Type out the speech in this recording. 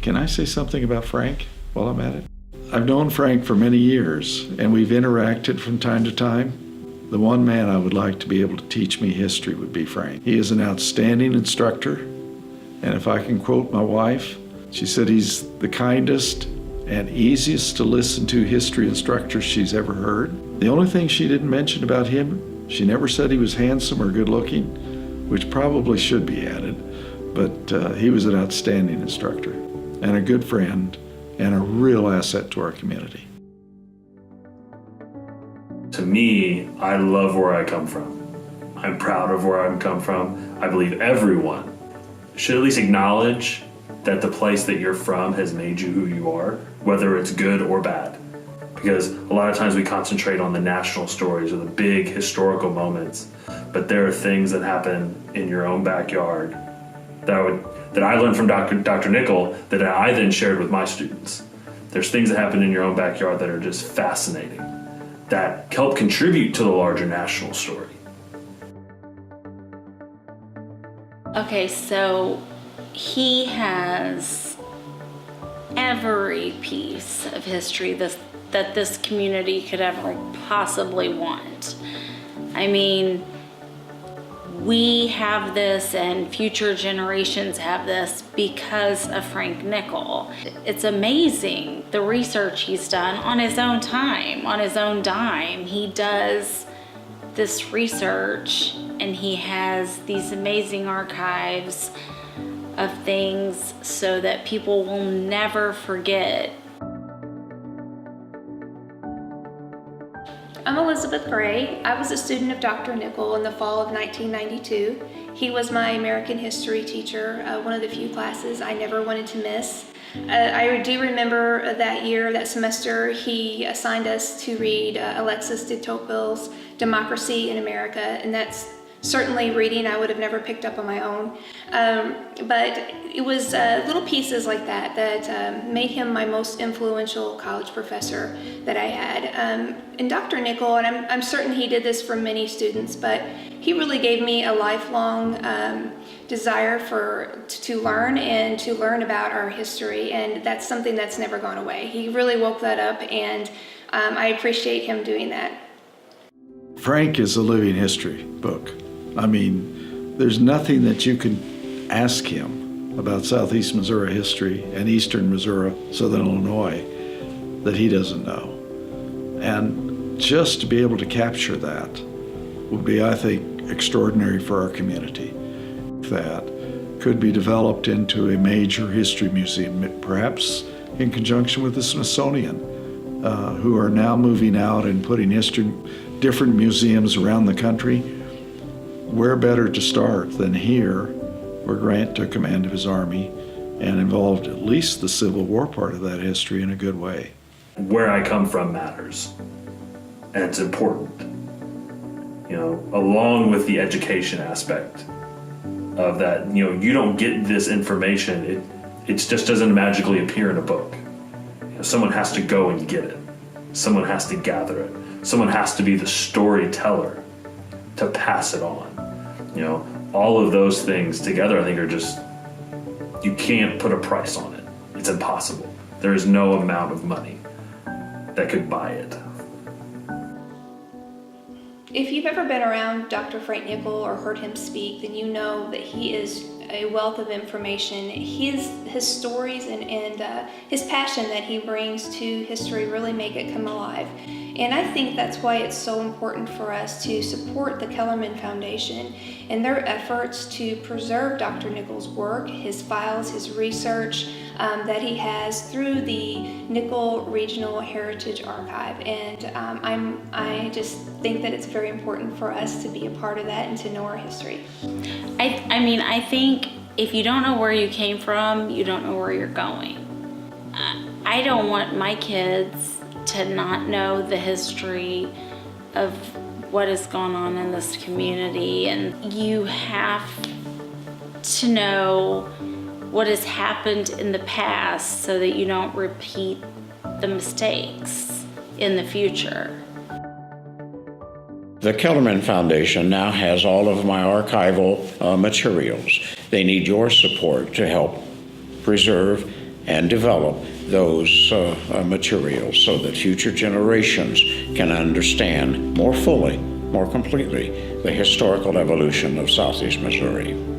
Can I say something about Frank while I'm at it? I've known Frank for many years, and we've interacted from time to time. The one man I would like to be able to teach me history would be Frank. He is an outstanding instructor, and if I can quote my wife, she said he's the kindest and easiest to listen to history instructor she's ever heard. The only thing she didn't mention about him, she never said he was handsome or good looking, which probably should be added, but he was an outstanding instructor and a good friend and a real asset to our community. To me, I love where I come from. I'm proud of where I come from. I believe everyone should at least acknowledge that the place that you're from has made you who you are, whether it's good or bad. Because a lot of times we concentrate on the national stories or the big historical moments, but there are things that happen in your own backyard that I learned from Dr. Nickell that I then shared with my students. There's things that happen in your own backyard that are just fascinating, that help contribute to the larger national story. Okay, so he has every piece of history that this community could ever possibly want. I mean, we have this and future generations have this because of Frank Nickell. It's amazing the research he's done on his own time, on his own dime. He does this research and he has these amazing archives of things so that people will never forget. I'm Elizabeth Gray. I was a student of Dr. Nickell in the fall of 1992. He was my American history teacher, one of the few classes I never wanted to miss. I do remember that year, that semester, he assigned us to read Alexis de Tocqueville's Democracy in America, and that's certainly reading I would have never picked up on my own. But it was little pieces like that made him my most influential college professor that I had. And Dr. Nickell, and I'm certain he did this for many students, but he really gave me a lifelong desire to learn and to learn about our history, and that's something that's never gone away. He really woke that up, and I appreciate him doing that. Frank is a living history book. I mean, there's nothing that you can ask him about Southeast Missouri history and Eastern Missouri, Southern Illinois, that he doesn't know. And just to be able to capture that would be, I think, extraordinary for our community. That could be developed into a major history museum, perhaps in conjunction with the Smithsonian, who are now moving out and putting different museums around the country. Where better to start than here, where Grant took command of his army and involved at least the Civil War part of that history in a good way. Where I come from matters, and it's important. You know, along with the education aspect of that, you know, you don't get this information. It just doesn't magically appear in a book. You know, someone has to go and get it. Someone has to gather it. Someone has to be the storyteller to pass it on. You know, all of those things together, I think, are just, you can't put a price on it. It's impossible. There is no amount of money that could buy it. If you've ever been around Dr. Frank Nickell or heard him speak, then you know that he is a wealth of information. His stories and his passion that he brings to history really make it come alive. And I think that's why it's so important for us to support the Kellerman Foundation and their efforts to preserve Dr. Nickell's work, his files, his research that he has through the Nickell Regional Heritage Archive. And I just think that it's very important for us to be a part of that and to know our history. I mean, I think if you don't know where you came from, you don't know where you're going. I don't want my kids to not know the history of what has gone on in this community, and you have to know what has happened in the past so that you don't repeat the mistakes in the future. The Kellerman Foundation now has all of my archival materials. They need your support to help preserve and develop those materials so that future generations can understand more fully, more completely, the historical evolution of Southeast Missouri.